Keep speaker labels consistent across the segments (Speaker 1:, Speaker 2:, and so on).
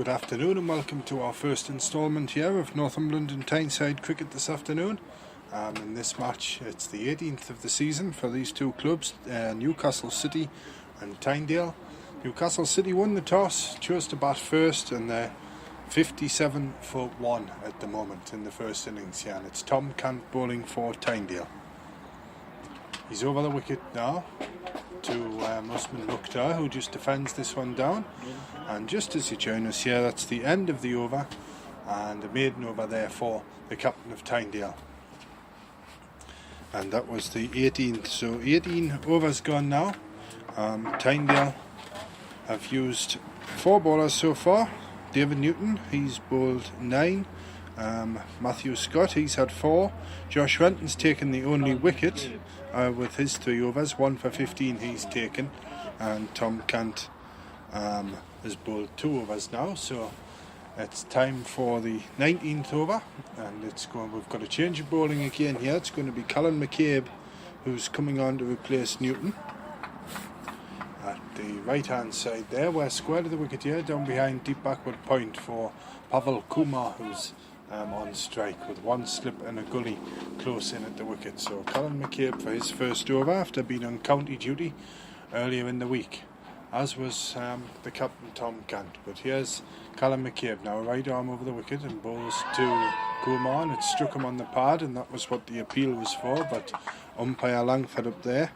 Speaker 1: Good afternoon and welcome to our first instalment here of Northumberland and Tyneside cricket this afternoon. In this match, it's the 18th of the season for these two clubs, Newcastle City and Tynedale. Newcastle City won the toss, chose to bat first, and they're 57 for 1 at the moment in the first innings here. And it's Tom Cant bowling for Tynedale. He's over the wicket now to Usman Mukhtar, who just defends this one down. And just as you join us here, that's the end of the over, and a maiden over there for the captain of Tynedale. And that was the 18th, so 18 overs gone now. Tynedale have used 4 bowlers so far. David Newton, he's bowled 9. Matthew Scott, he's had 4. Josh Renton's taken the only wicket with his 3 overs, 1 for 15 he's taken. And Tom Cant has bowled 2 overs now, so it's time for the 19th over, and we've got a change of bowling again here. It's going to be Colin McCabe who's coming on to replace Newton. At the right hand side there, we're square to the wicket here, down behind deep backward point for Pavel Kumar, who's on strike with 1 slip and a gully close in at the wicket. So Colin McCabe for his first over after being on county duty earlier in the week, as was the captain Tom Cant. But here's Colin McCabe now, right arm over the wicket, and bowls to Kumar, and it struck him on the pad, and that was what the appeal was for. But umpire Langford up there,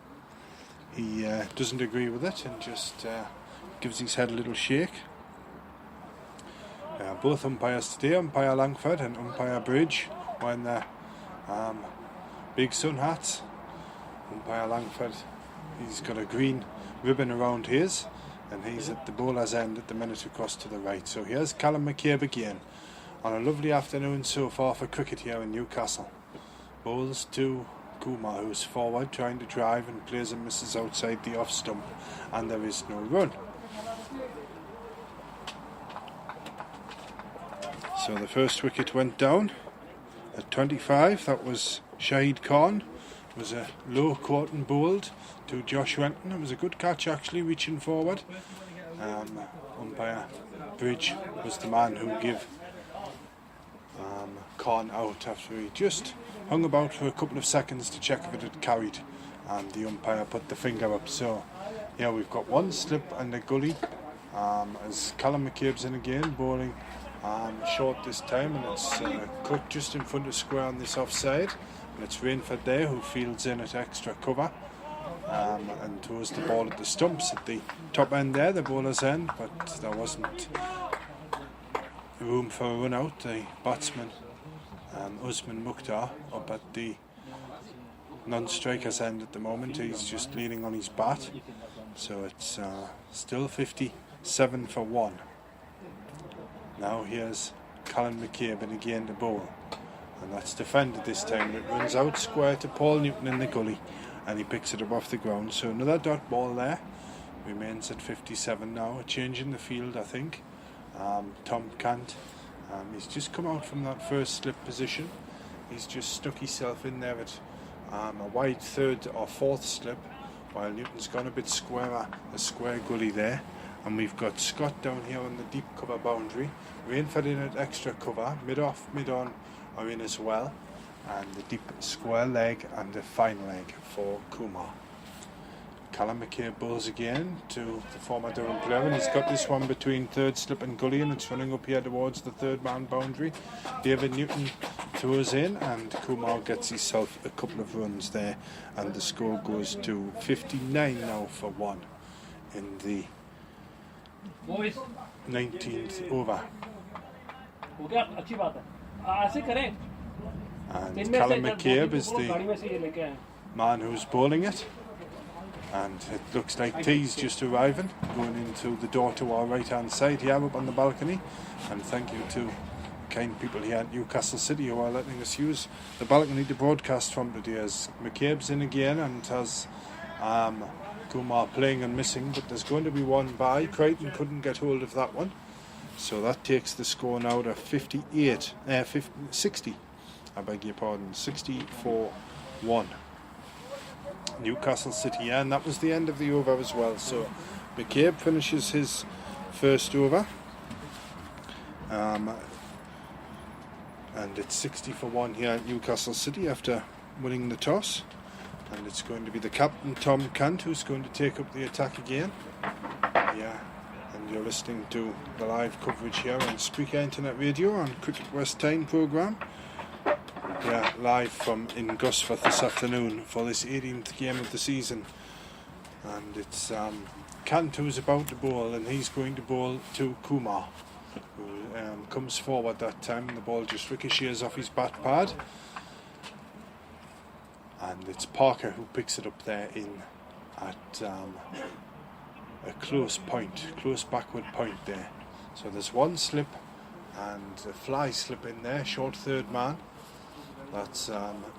Speaker 1: he doesn't agree with it and just gives his head a little shake. Both umpires today, umpire Langford and umpire Bridge, wearing their big sun hats. Umpire Langford, he's got a green ribbon around his, and he's at the bowler's end at the minute across to the right. So here's Callum McCabe again on a lovely afternoon so far for cricket here in Newcastle. Bowls to Kumar, who's forward trying to drive, and plays and misses outside the off stump, and there is no run. So the first wicket went down at 25. That was Shahid Khan. It was a low quote and bowled to Josh Renton. It was a good catch actually, reaching forward. Umpire Bridge was the man who gave Khan out after he just hung about for a couple of seconds to check if it had carried, and the umpire put the finger up. So yeah, we've got 1 slip and a gully as Callum McCabe's in again, bowling short this time, and it's cut just in front of square on this offside, and it's Rainford there who fields in at extra cover and throws the ball at the stumps at the top end there, the bowler's end, but there wasn't room for a run out. The batsman Usman Mukhtar up at the non-striker's end at the moment, he's just leaning on his bat, so it's still 57 for 1. Now here's Colin McCabe and again the bowl, and that's defended this time. It runs out square to Paul Newton in the gully, and he picks it up off the ground. So another dot ball there, remains at 57 now. A change in the field, I think. Tom Cant, he's just come out from that first slip position. He's just stuck himself in there at a wide 3rd or 4th slip, while Newton's gone a bit squarer, a square gully there. And we've got Scott down here on the deep cover boundary. Rainford in at extra cover. Mid-off, mid-on are in as well. And the deep square leg and the fine leg for Kumar. Callum McCabe bowls again to the former Durham player, and he's got this one between 3rd slip and gully, and it's running up here towards the 3rd man boundary. David Newton throws in, and Kumar gets himself a couple of runs there, and the score goes to 59 now for 1 in the 19th over. And Callum McCabe is the man who's bowling it, and it looks like tea's just arriving, going into the door to our right hand side here up on the balcony. And thank you to kind people here at Newcastle City who are letting us use the balcony to broadcast from today, as McCabe's in again and has Kumar playing and missing, but there's going to be one by. Crichton couldn't get hold of that one, so that takes the score now to 60. I beg your pardon, 60-1. Newcastle City, and that was the end of the over as well. So McCabe finishes his first over, And it's 60 for 1 here at Newcastle City after winning the toss. And it's going to be the captain, Tom Cant, who's going to take up the attack again. Yeah, and you're listening to the live coverage here on Spreaker Internet Radio on Cricket West Time programme. Yeah, live from in Gosforth this afternoon for this 18th game of the season. And it's Cant who's about to bowl, and he's going to bowl to Kumar, who comes forward that time. The ball just ricochets off his bat pad. And it's Parker who picks it up there in at a close backward point there. So there's one slip and a fly slip in there, short third man. That's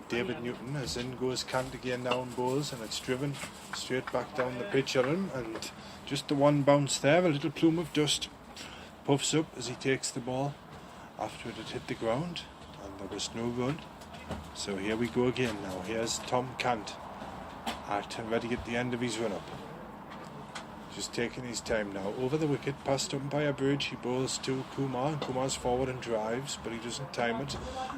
Speaker 1: David Newton, as in goes Cant again now and bowls, and it's driven straight back down the pitch at him, and just the one bounce there, a little plume of dust puffs up as he takes the ball after it had hit the ground, and there was no run. So here we go again now. Here's Tom Cant ready at the end of his run-up. Just taking his time now. Over the wicket, past umpire bridge, he bowls to Kumar, and Kumar's forward and drives, but he doesn't time it.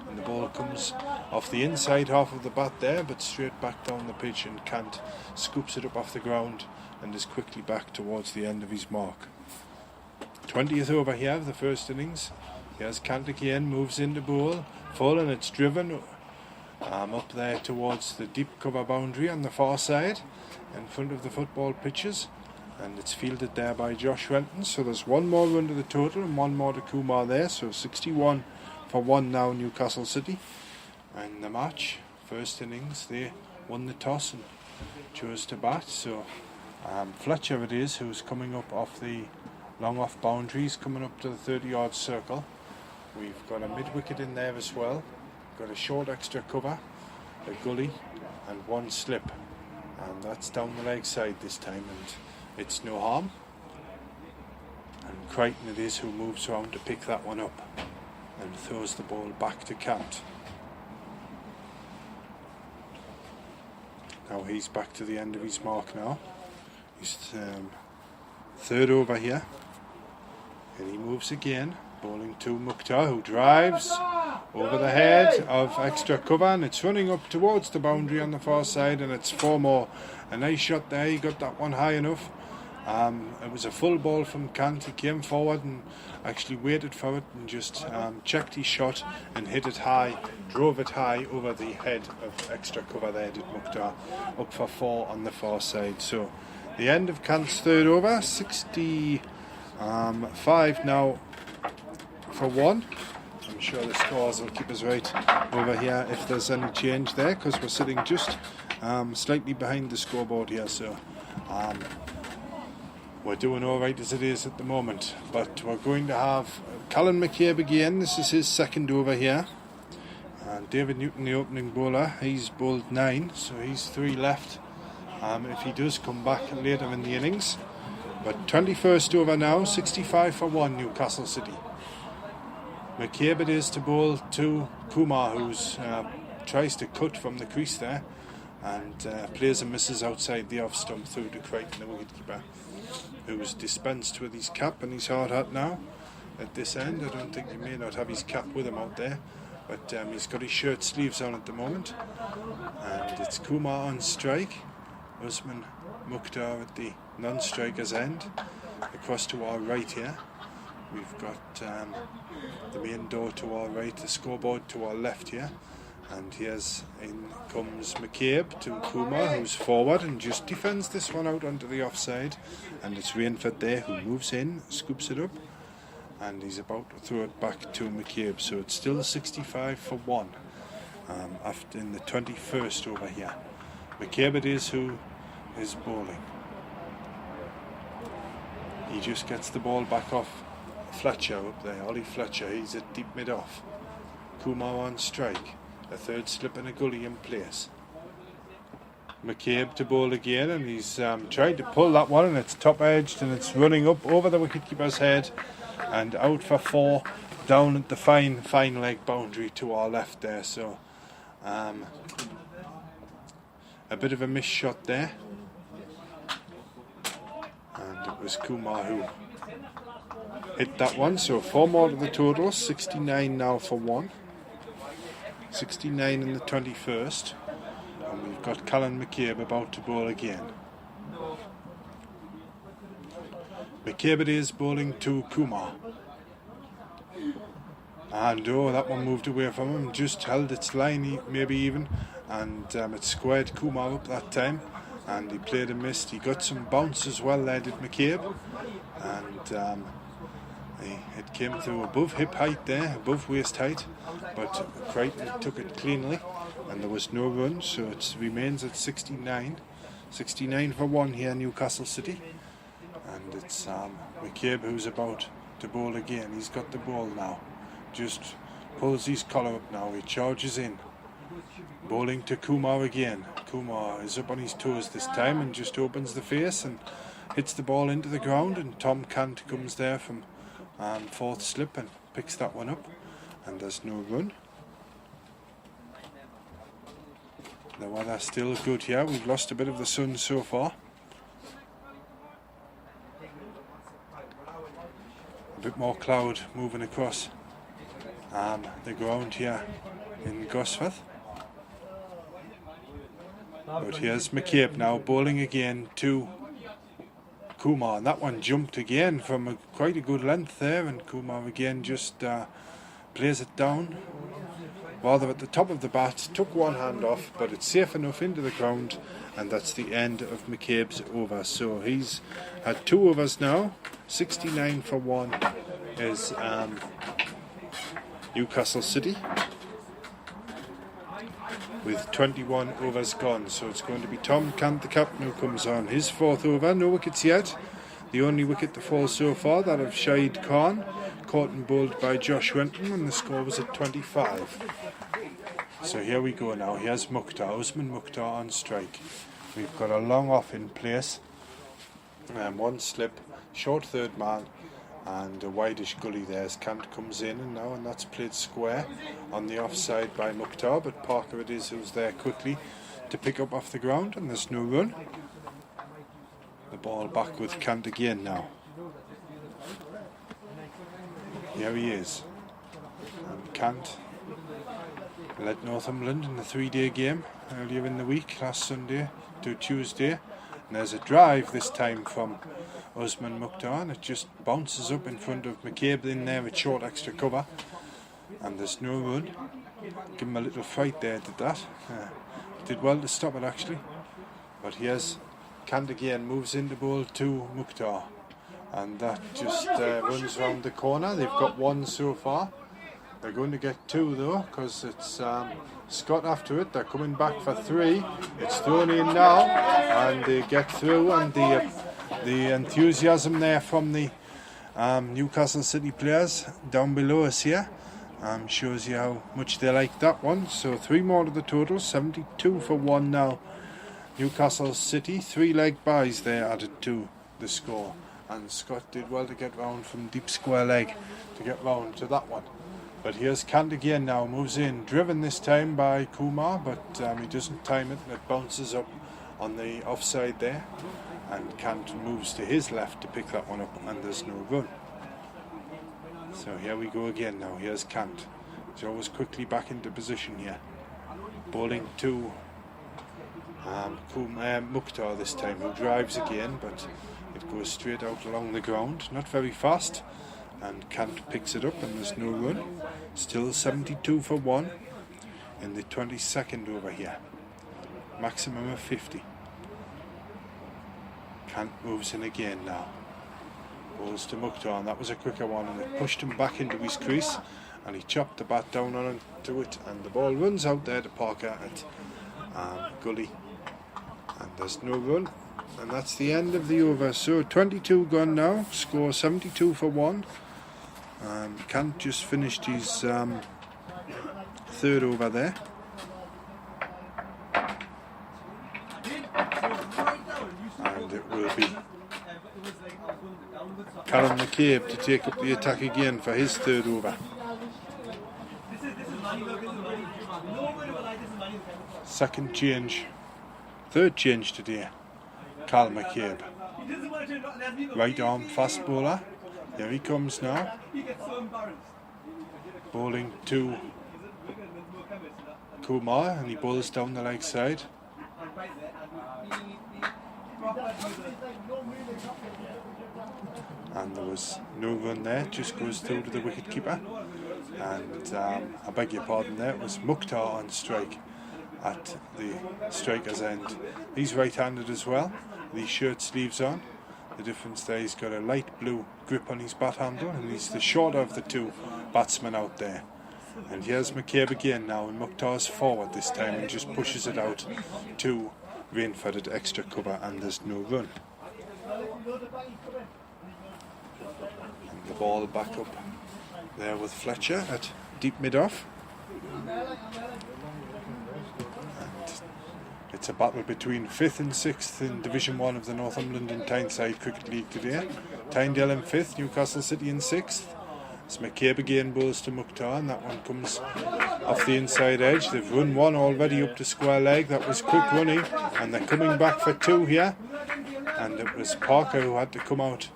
Speaker 1: And the ball comes off the inside half of the bat there, but straight back down the pitch, and Cant scoops it up off the ground and is quickly back towards the end of his mark. 20th over here of the first innings. Here's Cant again, moves into bowl, full, and it's driven up there towards the deep cover boundary on the far side in front of the football pitches, and it's fielded there by Josh Renton. So there's one more run to the total and one more to Kumar there, so 61 for 1 now Newcastle City. And the match, first innings, they won the toss and chose to bat. So Fletcher it is who's coming up off the long off boundaries, coming up to the 30-yard circle. We've got a mid-wicket in there as well. Got a short extra cover, a gully, and one slip. And that's down the leg side this time, and it's no harm. And Crichton it is who moves around to pick that one up and throws the ball back to Cant. Now he's back to the end of his mark now. He's third over here. And he moves again, bowling to Mukhtar, who drives over the head of extra cover, and it's running up towards the boundary on the far side, and it's 4 more. A nice shot there, he got that one high enough. It was a full ball from Cant. He came forward and actually waited for it and just checked his shot and hit it high, drove it high over the head of extra cover there, did Mukhtar, up for 4 on the far side. So the end of Cant's third over, 65 now for 1. I'm sure the scores will keep us right over here if there's any change there, because we're sitting just slightly behind the scoreboard here, so we're doing all right as it is at the moment. But we're going to have Colin McCabe again. This is his second over here, and David Newton, the opening bowler, he's bowled 9, so he's 3 left if he does come back later in the innings. But 21st over now, 65 for 1 Newcastle City. McCabe it is to bowl to Kumar, who's tries to cut from the crease there, and plays and misses outside the off stump through to Crichton, the wicketkeeper, who's dispensed with his cap and his hard hat now at this end. I don't think he may not have his cap with him out there, but he's got his shirt sleeves on at the moment. And it's Kumar on strike, Usman Mukhtar at the non-striker's end. Across to our right here, we've got the main door to our right, the scoreboard to our left here, and here's in comes McCabe to Kumar, who's forward and just defends this one out onto the offside, and it's Rainford there who moves in, scoops it up, and he's about to throw it back to McCabe. So it's still 65 for 1 after in the 21st over here. McCabe it is who is bowling. He just gets the ball back off Fletcher up there, Ollie Fletcher. He's at deep mid-off. Kumar on strike, a third slip and a gully in place. McCabe to bowl again, and he's tried to pull that one, and it's top edged and it's running up over the wicketkeeper's head and out for 4 down at the fine leg boundary to our left there. So a bit of a missed shot there, and it was Kumar who hit that one. So 4 more to the total, 69 now for 1. 69 in the 21st. And we've got Callan McCabe about to bowl again. McCabe it is, bowling to Kumar. And oh, that one moved away from him, just held its line, maybe even, and it squared Kumar up that time, and he played and missed. He got some bounce as well there, did McCabe, and it came through above hip height there, above waist height, but Crichton took it cleanly, and there was no run, so it remains at 69. 69 for 1 here, Newcastle City, and it's McCabe who's about to bowl again. He's got the ball now. Just pulls his collar up now, he charges in, bowling to Kumar again. Kumar is up on his toes this time and just opens the face and hits the ball into the ground, and Tom Cant comes there from 4th slip and picks that one up, and there's no run. The weather's still good here. We've lost a bit of the sun so far. A bit more cloud moving across the ground here in Gosforth. But here's McCabe now bowling again to Kumar, and that one jumped again from quite a good length there, and Kumar again just plays it down rather at the top of the bat, took one hand off, but it's safe enough into the ground, and that's the end of McCabe's over. So he's had 2 overs now. 69 for 1 is Newcastle City, with 21 overs gone. So it's going to be Tom Cant, the captain, who comes on his 4th over. No wickets yet. The only wicket to fall so far, that of Shahid Khan, caught and bowled by Josh Renton, and the score was at 25. So here we go now. Here's Mukhtar, Usman Mukhtar on strike. We've got a long off in place, 1 slip, short 3rd man, and a wideish gully there as Cant comes in, and that's played square on the offside by Mukhtar, but Parker it is who's there quickly to pick up off the ground, and there's no run. The ball back with Cant again now. Here he is. And Cant led Northumberland in the 3-day game earlier in the week, last Sunday to Tuesday. And there's a drive this time from Usman Mukhtar, and it just bounces up in front of McCabe in there with short extra cover. And there's no run. Give him a little fright there, did that. Did well to stop it actually. But here's Cant again, moves into bowl to Mukhtar, and that just runs round the corner. They've got 1 so far. They're going to get 2 though, because it's Scott after it. They're coming back for 3. It's thrown in now, and they get through, and the enthusiasm there from the Newcastle City players down below us here shows you how much they like that one. So 3 more to the total, 72 for 1 now. Newcastle City, 3 leg byes there added to the score, and Scott did well to get round from deep square leg to get round to that one. But here's Cant again now, moves in, driven this time by Kumar, but he doesn't time it, and it bounces up on the offside there, and Cant moves to his left to pick that one up, and there's no run. So here we go again now. Here's Cant. He's always quickly back into position here, bowling to Mukhtar this time, who drives again, but it goes straight out along the ground, not very fast, and Cant picks it up, and there's no run. Still 72 for 1 in the 22nd over here, maximum of 50. Cant moves in again now, bowls to Mukhtar, and that was a quicker one, and it pushed him back into his crease, and he chopped the bat down onto it, and the ball runs out there to Parker at gully, and there's no run, and that's the end of the over. So 22 gone now, score 72 for 1. Cant just finished his 3rd over there, and it will be Callan McCabe to take up the attack again for his 3rd over. Second change, 3rd change today. Callan McCabe, right arm fast bowler, Here he comes now. Bowling to Kumar, and he bowls down the leg side. And there was no run there, just goes through to the wicket keeper. And I beg your pardon, there it was Mukhtar on strike at the striker's end. He's right-handed as well, with his shirt sleeves on. The difference there, he's got a light blue grip on his bat handle, and he's the shorter of the two batsmen out there. And here's McCabe again now, and Mukhtar's forward this time and just pushes it out to Rainford at extra cover, and there's no run. And the ball back up there with Fletcher at deep mid-off. It's a battle between 5th and 6th in Division 1 of the Northumberland and Tyneside Cricket League today. Tynedale in 5th, Newcastle City in 6th. It's McCabe again bowls to Mukhtar, and that one comes off the inside edge. They've run one already up to square leg. That was quick running, and they're coming back for two here. And it was Parker who had to come out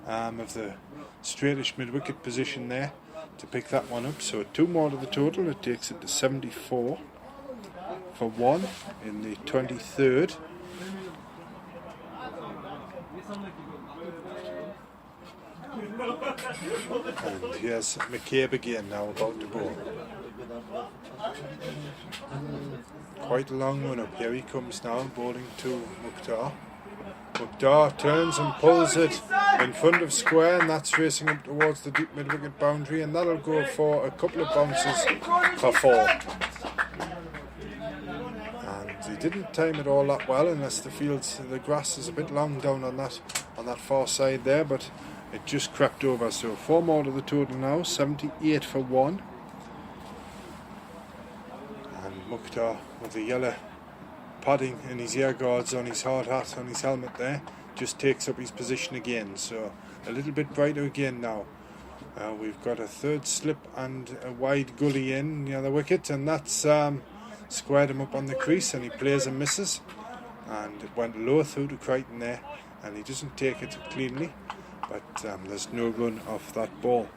Speaker 1: of the straightish mid-wicket position there to pick that one up. So 2 more to the total. It takes it to 74 for 1 in the 23rd. And here's McCabe again now about to bowl. Quite a long run up. Here he comes now, bowling to Mukhtar. Mukhtar turns and pulls it in front of square, and that's racing up towards the deep mid-wicket boundary, and that'll go for a couple of bounces for 4. And he didn't time it all that well, unless the grass is a bit long down on that far side there, but it just crept over. So 4 more to the total now, 78 for 1. And Mukhtar with the yellow padding in his ear guards on his hard hat on his helmet there just takes up his position again. So a little bit brighter again now. We've got a 3rd slip and a wide gully in near the wicket, and that's squared him up on the crease, and he plays and misses, and it went low through to Crichton there, and he doesn't take it cleanly, but there's no run off that ball.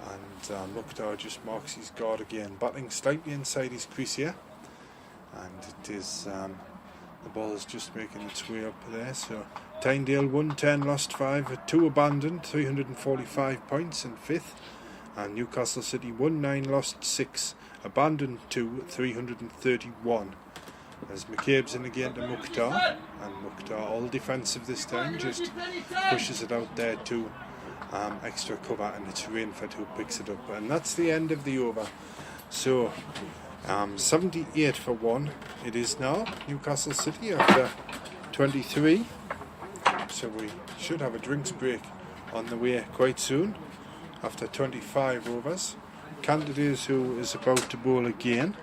Speaker 1: And Mukhtar just marks his guard again, batting slightly inside his crease here, and it is the ball is just making its way up there. So Tynedale 110 lost 5 with 2 abandoned, 345 points in 5th, and Newcastle City 19 lost 6 abandoned 2, 331. As McCabe's in again to Mukhtar, and Mukhtar all defensive this time, just pushes it out there to extra cover, and it's Rainford who picks it up, and that's the end of the over. So 78 for 1 it is now, Newcastle City after 23. So we should have a drinks break on the way quite soon after 25 overs. Candidate who is about to bowl again.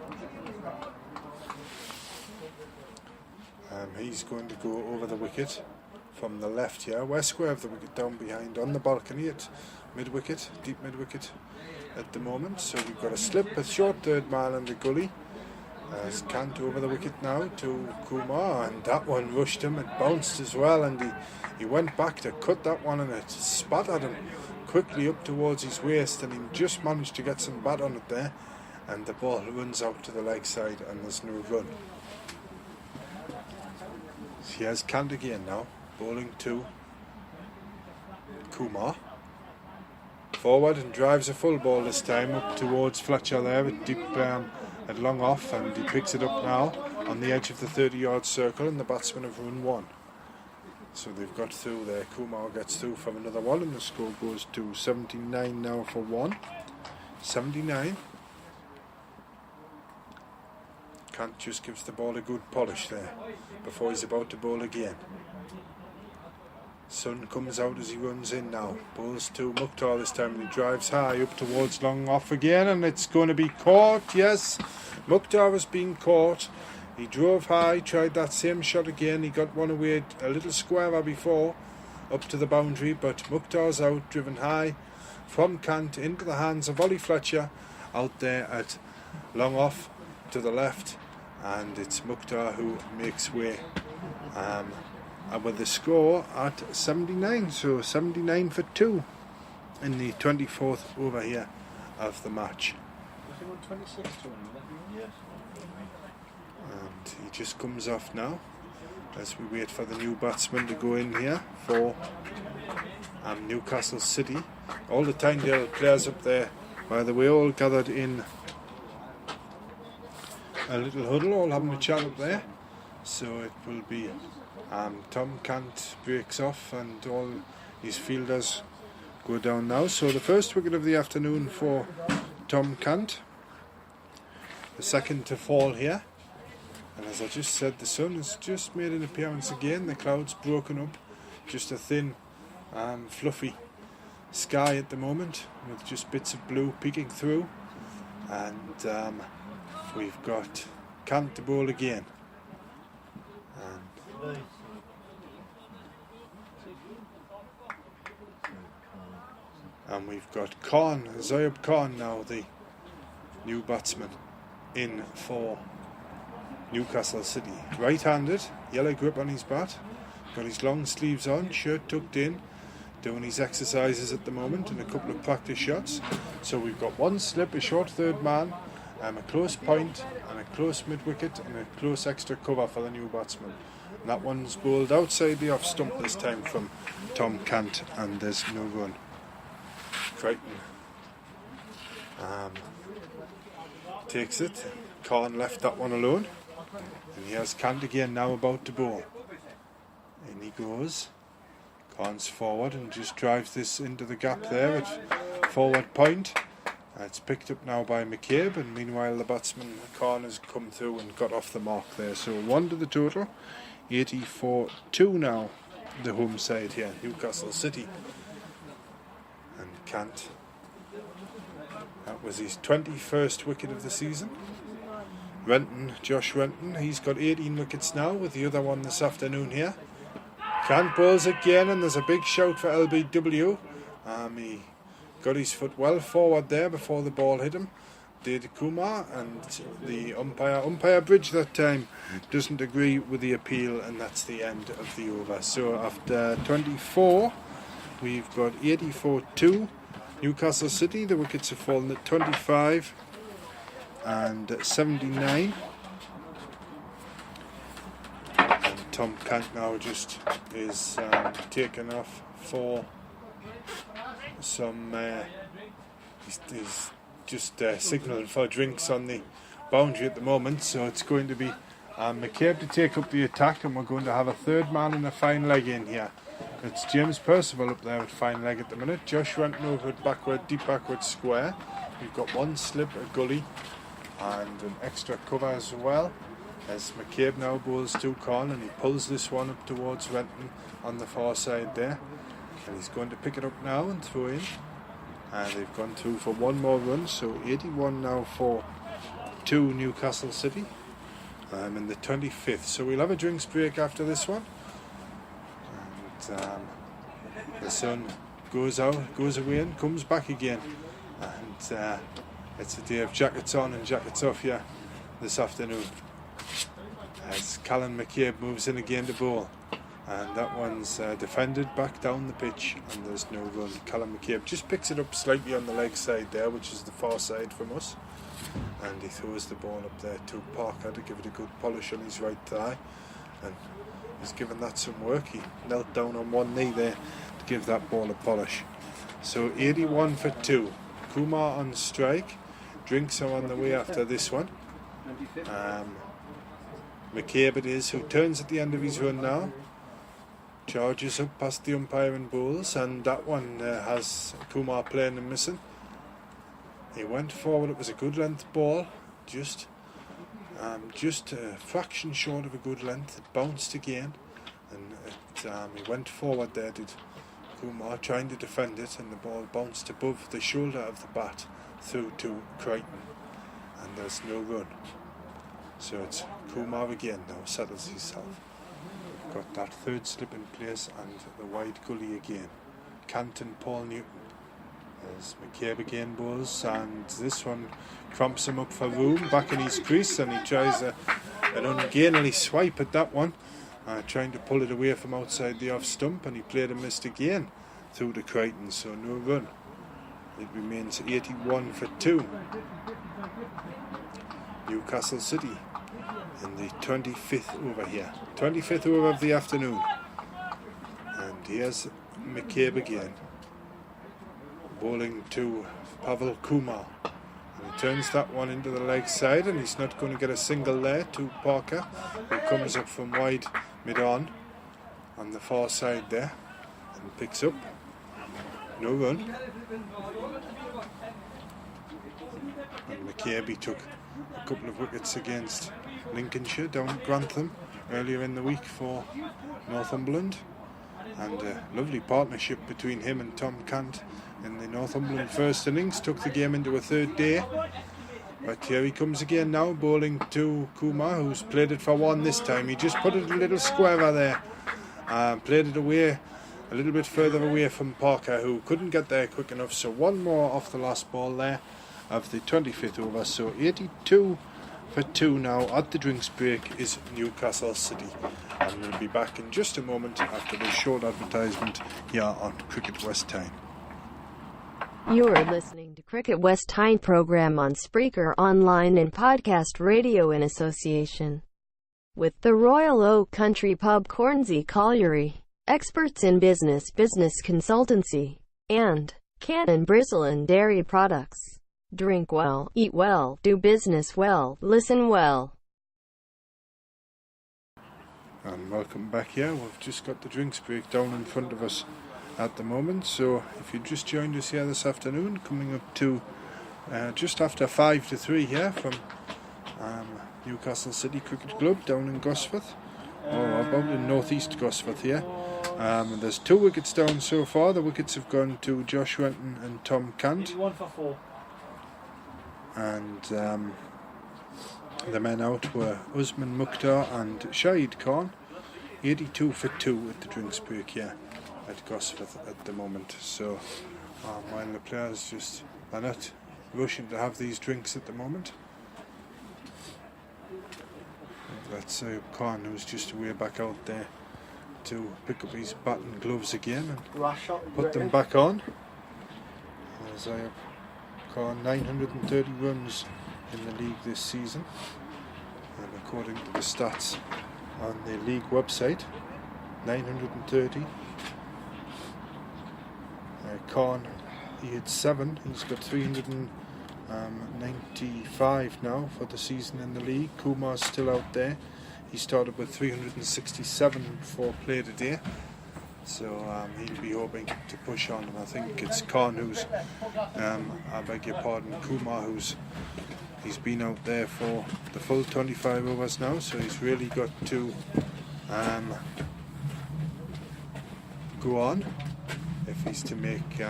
Speaker 1: He's going to go over the wicket from the left here. We're square of the wicket down behind on the balcony at mid-wicket, deep mid-wicket at the moment. So we've got a slip, a short 3rd man and a gully. As Kant over the wicket now to Kumar, and that one rushed him, it bounced as well, and he went back to cut that one, and it spat at him quickly up towards his waist, and he just managed to get some bat on it there, and the ball runs out to the leg side, and there's no run. Here's Kant again now, bowling to Kumar. Forward and drives a full ball this time up towards Fletcher there at deep at long off, and he picks it up now on the edge of the 30-yard circle, and the batsmen have run 1. So they've got through there. Kumar gets through from another one, and the score goes to 79 now for 1. 79. Kant just gives the ball a good polish there before he's about to bowl again. Sun comes out as he runs in now. Bowls to Mukhtar this time, and he drives high up towards long off again, and it's going to be caught. Yes, Mukhtar was being caught. He drove high, tried that same shot again. He got one away a little squarer before up to the boundary, but Mukhtar's out, driven high from Kant into the hands of Ollie Fletcher out there at long off to the left, and it's Mukhtar who makes way with the score at 79. So 79 for 2. in the 24th over here of the match. And he just comes off now as we wait for the new batsman to go in here for Newcastle City. All the Tynedale players up there, by the way, all gathered in a little huddle, all having a chat up there. So it will be Tom Cant breaks off and all his fielders go down now. So the first wicket of the afternoon for Tom Cant, the second to fall here. And as I just said, the sun has just made an appearance again. The clouds broken up, just a thin fluffy sky at the moment with just bits of blue peeking through. And we've got Cant to bowl again. And we've got Zoyab Khan now, the new batsman, in for Newcastle City. Right-handed, yellow grip on his bat, got his long sleeves on, shirt tucked in, doing his exercises at the moment and a couple of practice shots. So we've got one slip, a short third man, a close point and a close mid-wicket and a close extra cover for the new batsman. And that one's bowled outside the off stump this time from Tom Cant, and there's no run. Crichton takes it. Khan left that one alone. And here's Cant again now about to bowl. In he goes. Khan's forward and just drives this into the gap there at forward point. It's picked up now by McCabe, and meanwhile the batsman Khan has come through and got off the mark there. So 1 to the total. 84-2 now, the home side here, Newcastle City. And Cant, that was his 21st wicket of the season. Josh Renton, he's got 18 wickets now with the other one this afternoon here. Cant bowls again, and there's a big shout for LBW. He got his foot well forward there before the ball hit him, did Kumar, and the umpire Bridge that time doesn't agree with the appeal, and that's the end of the over. So after 24, we've got 84-2 Newcastle City. The wickets have fallen at 25 and 79. And Tom Cant now just is taken off for some he's just signalling for drinks on the boundary at the moment, so it's going to be McCabe to take up the attack, and we're going to have a third man and a fine leg in here. It's James Percival up there with fine leg at the minute. Josh Renton over at deep backward square. We've got one slip, a gully and an extra cover as well, as McCabe now bowls to Khan, and he pulls this one up towards Renton on the far side there, and he's going to pick it up now and throw in. And they've gone through for one more run, so 81 now for 2 Newcastle City in the 25th. So we'll have a drinks break after this one. And the sun goes away and comes back again. And it's a day of jackets on and jackets off here this afternoon. As Callan McCabe moves in again to bowl. And that one's defended back down the pitch, and there's no run. Callum McCabe just picks it up slightly on the leg side there, which is the far side from us, and he throws the ball up there to Parker to give it a good polish on his right thigh, and he's given that some work. He knelt down on one knee there to give that ball a polish. So 81 for 2. Kumar on strike. Drinks are on the way after this one. McCabe it is who turns at the end of his run now. Charges up past the umpire and bowls, and that one has Kumar playing and missing. He went forward, it was a good length ball, just a fraction short of a good length. It bounced again, and he went forward there, did Kumar, trying to defend it, and the ball bounced above the shoulder of the bat through to Crichton, and there's no run. So it's Kumar again now, settles himself. Got that third slip in place and the wide gully again. Cant and Paul Newton as McCabe again bowls, and this one cramps him up for room back in his crease, and he tries an ungainly swipe at that one, trying to pull it away from outside the off stump, and he played and missed again through to Crichton, so no run. It remains 81 for 2. Newcastle City in the 25th over here. 25th over of the afternoon. And here's McCabe again. Bowling to Pavel Kumar. And he turns that one into the leg side, and he's not going to get a single there to Parker, who comes up from wide mid-on the far side there and picks up. No run. And McCabe took a couple of wickets against Lincolnshire down at Grantham earlier in the week for Northumberland, and a lovely partnership between him and Tom Cant in the Northumberland first innings took the game into a third day. But here he comes again now, bowling to Kumar, who's played it for one this time. He just put it a little squarer there, played it away a little bit further away from Parker, who couldn't get there quick enough. So one more off the last ball there of the 25th over. So 82 for 2 now at the drinks break is Newcastle City. And we'll be back in just a moment after this short advertisement here on Cricket West Tyne.
Speaker 2: You're listening to Cricket West Tyne program on Spreaker Online and Podcast Radio in association with the Royal Oak Country Pub, Cornsey Colliery, experts in business consultancy, and Cannon Bristle and Dairy Products. Drink well, eat well, do business well, listen well.
Speaker 1: And welcome back here. We've just got the drinks break down in front of us at the moment. So if you just joined us here this afternoon, coming up to just after 5 to 3 here from Newcastle City Cricket Club down in Gosforth, or about in northeast Gosforth here. There's 2 wickets down so far. The wickets have gone to Josh Renton and Tom Cant.
Speaker 3: 81 for 4.
Speaker 1: And the men out were Usman Mukhtar and Shahid Khan. 82 for 2 at the drinks break here at Gosforth at the moment. So while the players just are not rushing to have these drinks at the moment. That's Khan, who's just away back out there to pick up his bat and gloves again and put them back on. As I have Khan 930 runs in the league this season, and according to the stats on the league website, 930. Khan, he had 7. He's got 395 now for the season in the league. Kumar's still out there. He started with 367 before play today. So he'll be hoping to push on, and I think it's Khan who's, I beg your pardon, Kumar he's been out there for the full 25 overs now, so he's really got to go on if he's to make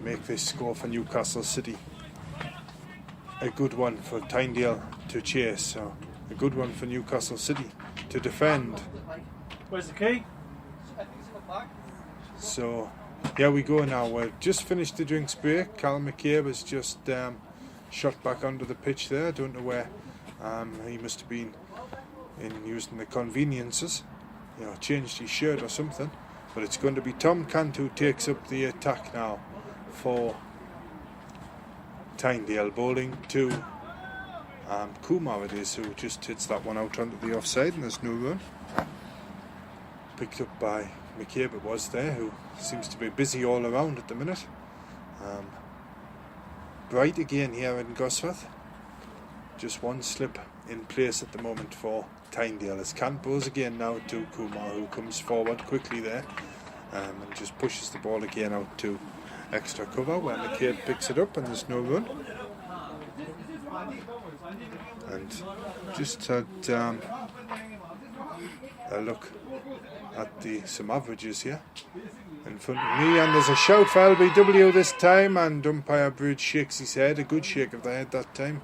Speaker 1: make this score for Newcastle City a good one for Tynedale to chase, so a good one for Newcastle City to defend.
Speaker 3: Where's the key?
Speaker 1: So here we go now. We've just finished the drinks break. Callum McCabe has just shot back onto the pitch there. I don't know where. He must have been in using the conveniences, changed his shirt or something. But it's going to be Tom Cant who takes up the attack now for Tynedale, bowling to Kumar it is, who just hits that one out onto the offside, and there's no run. Picked up by McCabe it was there, who seems to be busy all around at the minute. Bright again here in Gosforth. Just one slip in place at the moment for Tynedale, as Cant bowls again now to Kumar, who comes forward quickly there and just pushes the ball again out to extra cover, where McCabe picks it up and there's no run. And just had a look at some averages here in front of me, and there's a shout for LBW this time, and umpire Bridge shakes his head, a good shake of the head that time.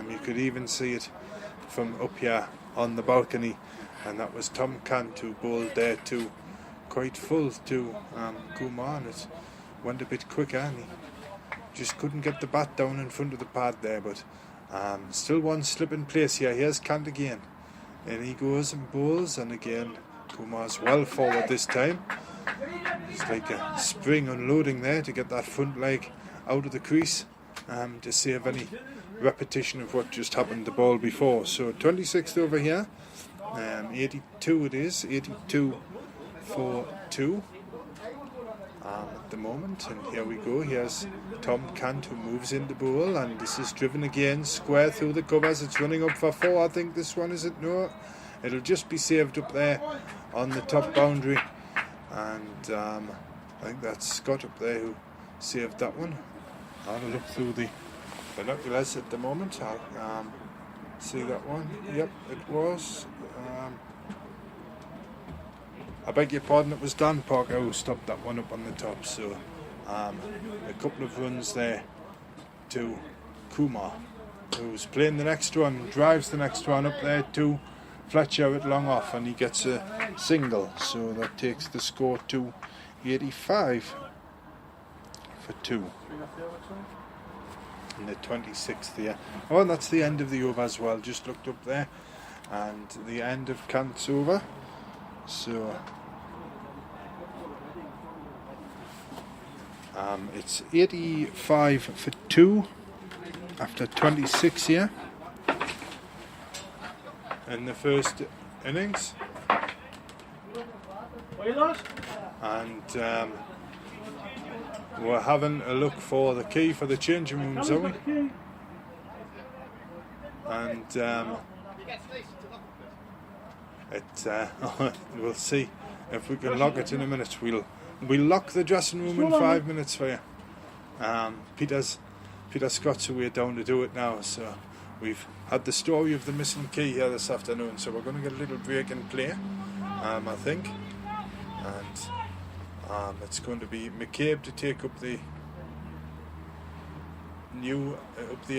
Speaker 1: You could even see it from up here on the balcony, and that was Tom Cant who bowled there to quite full to Kumar, and it went a bit quicker, and he just couldn't get the bat down in front of the pad there. But still one slip in place here. Here's Cant again, and he goes and bowls, and again Kumar's well forward this time, It's like a spring unloading there to get that front leg out of the crease, to save any repetition of what just happened the ball before. So 26th over here, 82 it is, 82 for 2 at the moment. And here we go. Here's Tom Cant, who moves in the bowl, and this is driven again square through the covers. It's running up for 4. I think this one, is it? No, it'll just be saved up there on the top boundary, and I think that's Scott up there who saved that one. I'll look through the binoculars at the moment. I'll see that one. Yep, it was. I beg your pardon, it was Dan Parker who stopped that one up on the top. So a couple of runs there to Kumar, who's playing the next one, drives the next one up there to Fletcher at long off, and he gets a single. So that takes the score to 85 for 2. In the 26th here. Oh, and that's the end of the over as well. Just looked up there, and the end of Cant's over. So it's 85 for 2 after 26 here in the first innings. And we're having a look for the key for the changing rooms, are we? And we'll see if we can lock it in a minute. We'll lock the dressing room in 5 minutes for you. Peter Scott's away down to do it now, so we've had the story of the missing key here this afternoon, so we're going to get a little break in play, I think, and it's going to be McCabe to take up the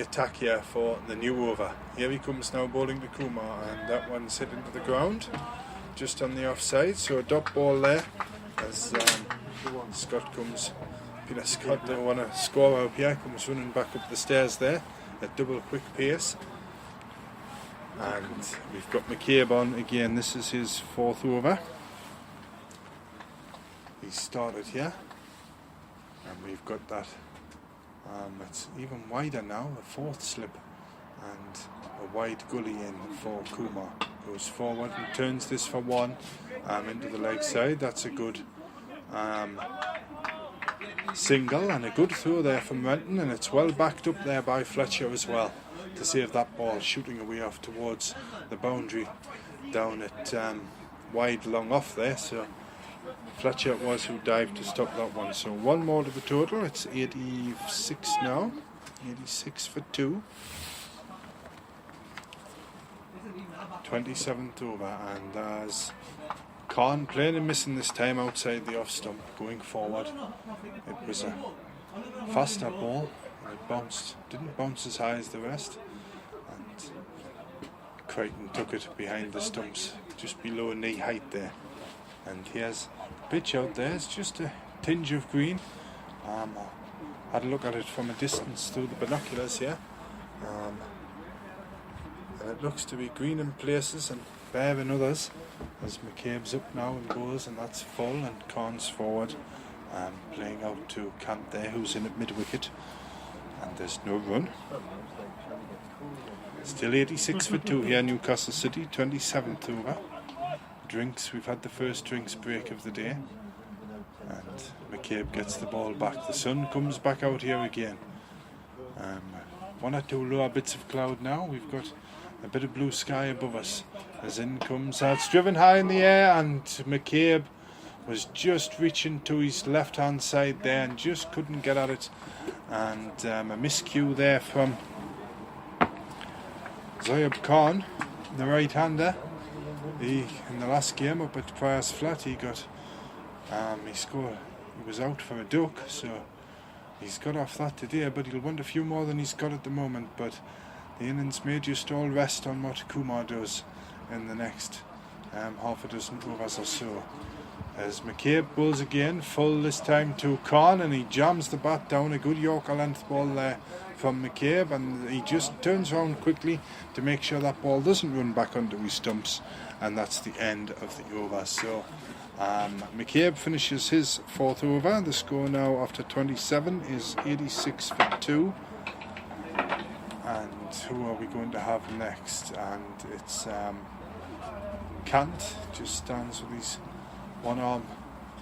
Speaker 1: attack here for the new over. Here he comes now, bowling to Kumar, and that one's hit into the ground just on the offside, so a dot ball there as Scott comes. Peter Scott, they want to score up here, comes running back up the stairs there at double quick pace, and we've got McCabe on again. This is his 4th over. He started here, and we've got that. It's even wider now, a 4th slip, and a wide gully in for Kumar. Goes forward and turns this for 1 into the leg side. That's a good single, and a good throw there from Renton, and it's well backed up there by Fletcher as well to save that ball, shooting away off towards the boundary down at wide long off there. So Fletcher it was who dived to stop that one. So 1 more to the total. It's 86 now. 86 for 2. 27th over, and as Khan playing and missing this time outside the off stump, going forward. It was a faster ball, and it didn't bounce as high as the rest, and Crichton took it behind the stumps, just below knee height there. And here's a pitch out there. It's just a tinge of green. I had a look at it from a distance through the binoculars here, and it looks to be green in places and bare in others, as McCabe's up now and goes, and that's full, and Corns forward, playing out to Camp there, who's in at mid-wicket, and there's no run. Still 86 for 2 here, Newcastle City, 27th over. Drinks, we've had the first drinks break of the day, and McCabe gets the ball back. The sun comes back out here again. 1 or 2 lower bits of cloud now. We've got a bit of blue sky above us as in comes, it's driven high in the air, and McCabe was just reaching to his left hand side there and just couldn't get at it, and a miscue there from Zoyab Khan, the right hander. In the last game up at Priors Flat, he got he scored. He was out for a duck, so he's got off that today, but he'll want a few more than he's got at the moment. But the innings may just all rest on what Kumar does in the next half a dozen overs or so. As McCabe bowls again, full this time to Corn, and he jams the bat down. A good Yorker length ball there from McCabe, and he just turns around quickly to make sure that ball doesn't run back onto his stumps, and that's the end of the over. So McCabe finishes his fourth over. The score now after 27 is 86 for 2. And who are we going to have next? And it's Kant, just stands with his one arm,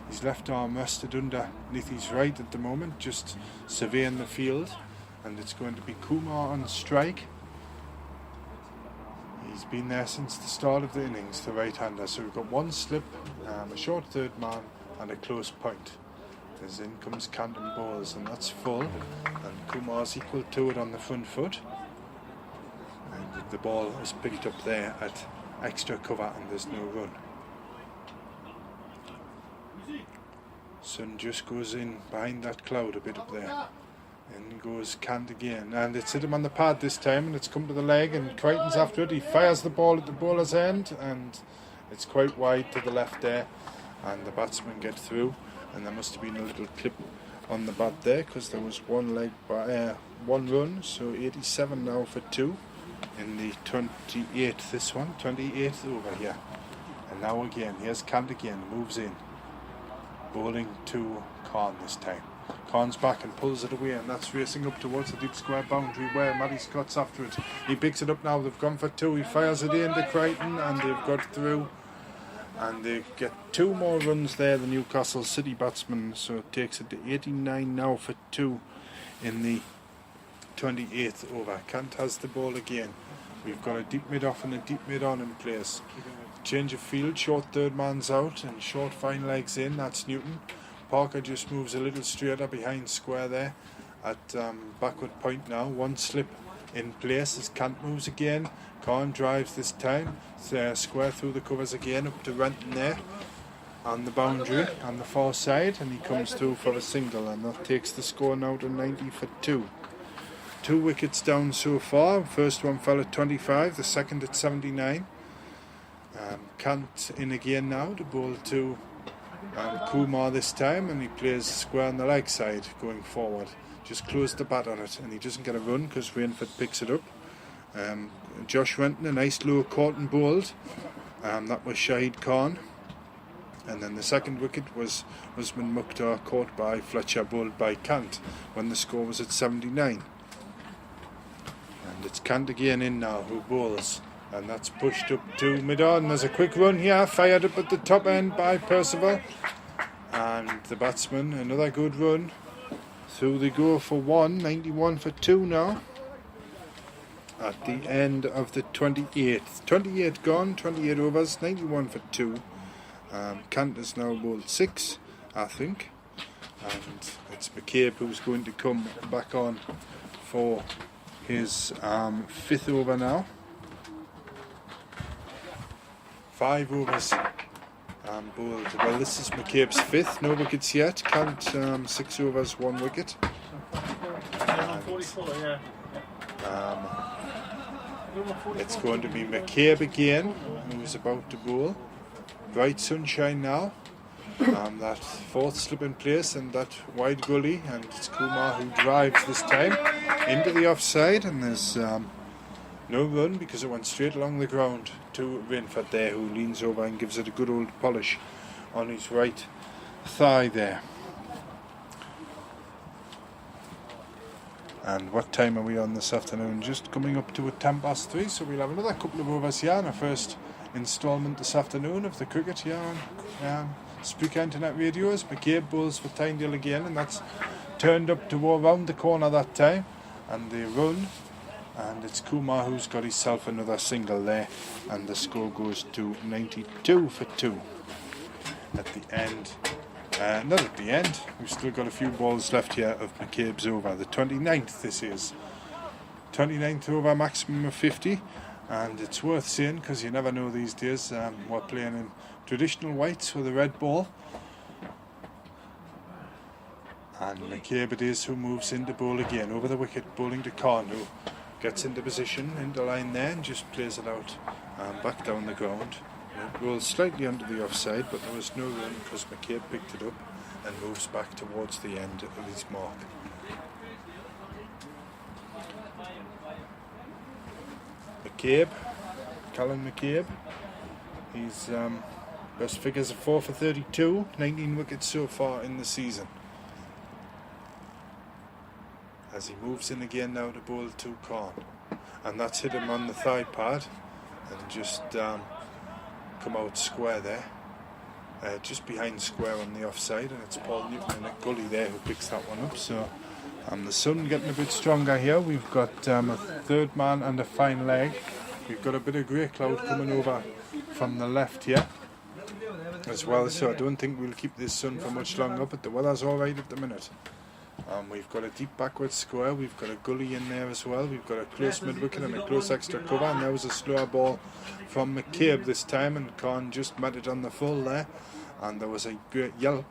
Speaker 1: his left arm rested underneath his right at the moment, just surveying the field. And it's going to be Kumar on strike. He's been there since the start of the innings, the right-hander. So we've got one slip, a short third man, and a close point. As in comes Canton bowls, and that's full. And Kumar's equal to it on the front foot. And the ball is picked up there at extra cover, and there's no run. Sun just goes in behind that cloud a bit up there. In goes Kant again, and it's hit him on the pad this time, and it's come to the leg, and Crichton's after it. He fires the ball at the bowler's end, and it's quite wide to the left there, and the batsmen get through. And there must have been a little clip on the bat there, because there was one run, so 87 now for 2 in the 28th, this one, 28th over here. And now again, here's Kant again, moves in, bowling to Corn this time. Corn's back and pulls it away, and that's racing up towards the deep square boundary where Matty Scott's after it. He picks it up now, they've gone for 2, he fires it in to Crichton, and they've got through, and they get 2 more runs there, the Newcastle City batsman, so it takes it to 89 now for 2 in the 28th over. Kant has the ball again. We've got a deep mid off and a deep mid on in place. Change of field, short third man's out and short fine legs in, that's Newton. Parker just moves a little straighter behind square there at backward point now. One slip in place as Kant moves again. Corn drives this time, square through the covers again up to Renton there on the boundary on the far side, and he comes through for a single, and that takes the score now to 90 for 2. 2 wickets down so far. First one fell at 25, the second at 79. Kant in again now to bowl to Kumar this time, and he plays square on the leg side going forward. Just closed the bat on it, and he doesn't get a run because Rainford picks it up. Josh Renton, a nice low caught and bowled. That was Shahid Khan. And then the second wicket was Usman Mukhtar, caught by Fletcher, bowled by Kant when the score was at 79. And it's Kant again in now who bowls. And that's pushed up to mid-on. There's a quick run here, fired up at the top end by Percival. And the batsman, another good run. Through they go for 1, 91 for 2 now. At the end of the 28th. 28 gone, 28 overs, 91 for 2. Kant has now bowled 6, I think. And it's McCabe who's going to come back on for his 5th over now. 5 overs bowled. Well, this is McCabe's 5th, no wickets yet. Kant 6 overs, 1 wicket. It's going to be McCabe again, who's about to bowl. Bright sunshine now. That 4th slip in place and that wide gully, and it's Kumar who drives this time into the offside, and there's no run because it went straight along the ground to Rainford there, who leans over and gives it a good old polish on his right thigh there. And what time are we on this afternoon? Just coming up to 3:10, so we'll have another couple of overs here in our first instalment this afternoon of the cricket here on Spreaker Internet Radios. McCabe bowls for Tynedale again, and that's turned up to go around the corner that time, and they run. And it's Kumar who's got himself another single there, and the score goes to 92 for 2 at the end. Not at the end, we've still got a few balls left here of McCabe's over. The 29th this is. 29th over, maximum of 50, and it's worth saying because you never know these days. We're playing in traditional whites with a red ball. And McCabe it is who moves into bowl again over the wicket, bowling to Corn, who gets into position, into line there, and just plays it out back down the ground. It rolls slightly under the offside, but there was no run because McCabe picked it up and moves back towards the end of his mark. McCabe, Callum McCabe, he's best figures are 4 for 32, 19 wickets so far in the season. As he moves in again now to bowl to Corn, and that's hit him on the thigh pad and just come out square there, just behind square on the offside, and it's Paul Newton and a gully there who picks that one up. So the sun getting a bit stronger here. We've got a third man and a fine leg. We've got a bit of grey cloud coming over from the left here as well, so I don't think we'll keep this sun for much longer, but the weather's alright at the minute. We've got a deep backward square, we've got a gully in there as well, we've got a close mid wicket and a close extra cover, and there was a slower ball from McCabe this time, and Corn just met it on the full there, and there was a great yelp.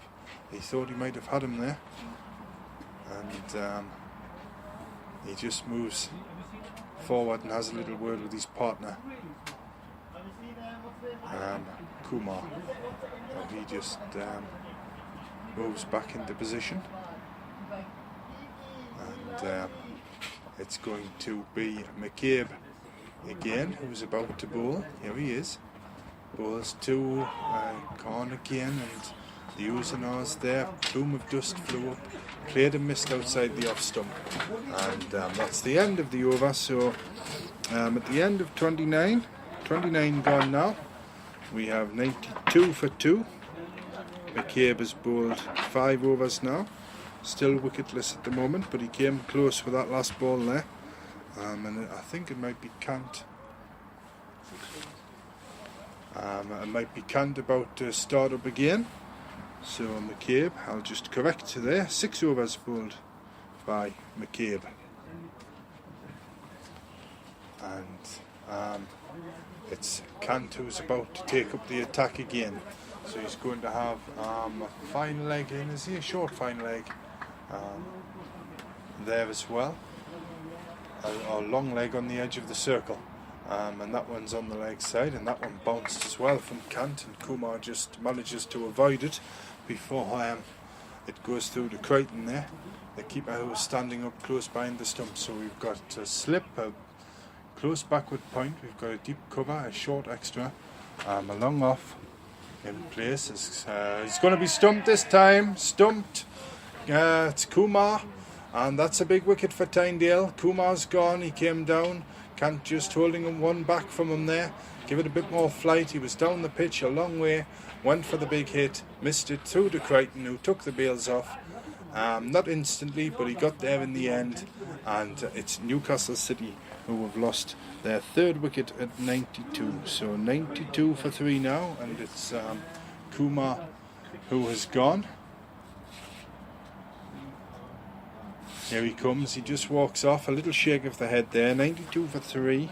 Speaker 1: He thought he might have had him there, and he just moves forward and has a little word with his partner, Kumar, and he just moves back into position. And it's going to be McCabe again, who's about to bowl. Here he is. Bowls to Corn again, and the oohs and ahs there. Plume of dust flew up, played and missed outside the off stump. And that's the end of the over. So at the end of 29 gone now, we have 92 for 2. McCabe has bowled 5 overs now. Still wicketless at the moment, but he came close with that last ball there, and I think it might be Kant. It might be Kant about to start up again. So McCabe, I'll just correct there. 6 overs bowled by McCabe, and it's Kant who's about to take up the attack again. So he's going to have a fine leg in. Is he a short fine leg? There as well, a long leg on the edge of the circle, and that one's on the leg side, and that one bounced as well from Kant, and Kumar just manages to avoid it before it goes through to Crichton there, the keeper who was standing up close behind the stump. So we've got a slip, a close backward point, we've got a deep cover, a short extra, a long off in place. He's going to be stumped this time, stumped. It's Kumar, and that's a big wicket for Tynedale. Kumar's gone, he came down, Kant just holding him one back from him there, give it a bit more flight. He was down the pitch a long way, went for the big hit, missed it through to Crichton, who took the bails off, not instantly, but he got there in the end, and it's Newcastle City who have lost their 3rd wicket at 92. So 92 for 3 now, and it's Kumar who has gone. Here he comes, he just walks off, a little shake of the head there, 92 for 3.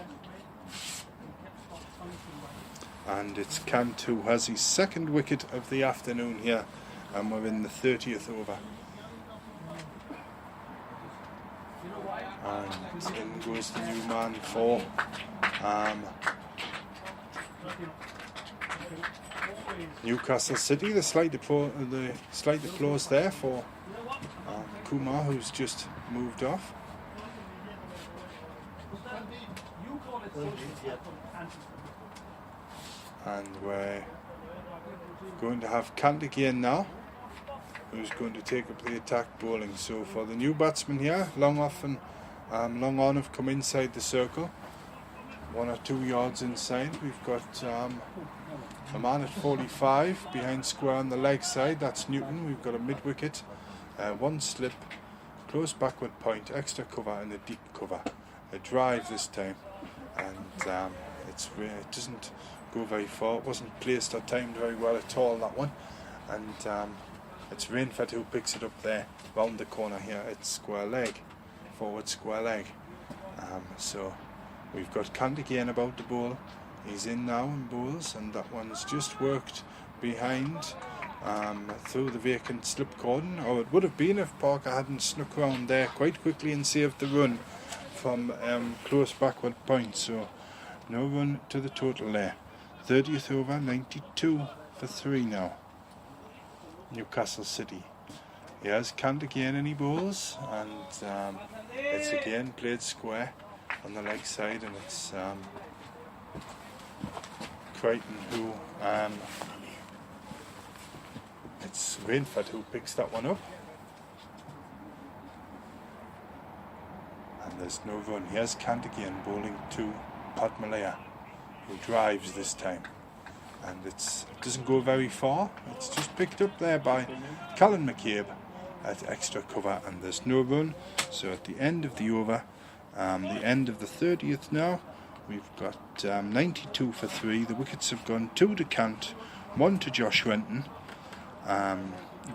Speaker 1: And it's Kant who has his 2nd wicket of the afternoon here, and we're in the 30th over. And in goes the new man for Newcastle City. The slight applause there for Kumar, who's just moved off. And we're going to have Kant again now, who's going to take up the attack bowling. So for the new batsman here, long off and long on have come inside the circle, 1 or 2 yards inside. We've got a man at 45 behind square on the leg side, that's Newton. We've got a mid wicket, 1 slip, close backward point, extra cover and a deep cover, a drive this time, and it doesn't go very far. It wasn't placed or timed very well at all, that one, and it's Rainford who picks it up there round the corner here. It's square leg, forward square leg. So we've got Kant again about to bowl. He's in now and bowls, and that one's just worked behind through the vacant slip cordon, or it would have been if Parker hadn't snuck around there quite quickly and saved the run from close backward point. So no run to the total there. 30th over, 92 for 3 now. Newcastle City. Here's Kant again and he bowls, and it's again played square on the leg side, and it's Crichton who it's Rainford who picks that one up, and there's no run. Here's Kant again bowling to Pat Malaya, who drives this time, and it doesn't go very far. It's just picked up there by Callan McCabe at extra cover, and there's no run. So at the end of the over, the end of the 30th now, we've got 92 for 3. The wickets have gone 2 to Kant, 1 to Josh Renton.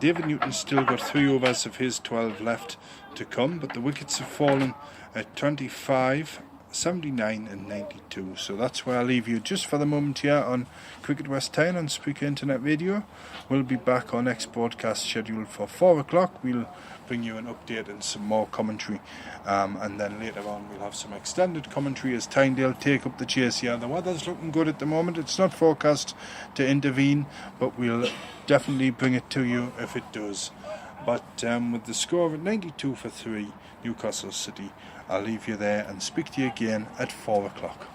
Speaker 1: David Newton's still got 3 overs of his 12 left to come, but the wickets have fallen at 25, 79 and 92. So that's where I'll leave you just for the moment here on Cricket West Tyne on Spreaker Internet Radio. We'll be back on next broadcast scheduled for 4 o'clock. We'll bring you an update and some more commentary, and then later on we'll have some extended commentary as Tynedale take up the chase here. The weather's looking good at the moment. It's not forecast to intervene, but we'll definitely bring it to you if it does. But with the score of 92 for 3, Newcastle City, I'll leave you there and speak to you again at 4 o'clock.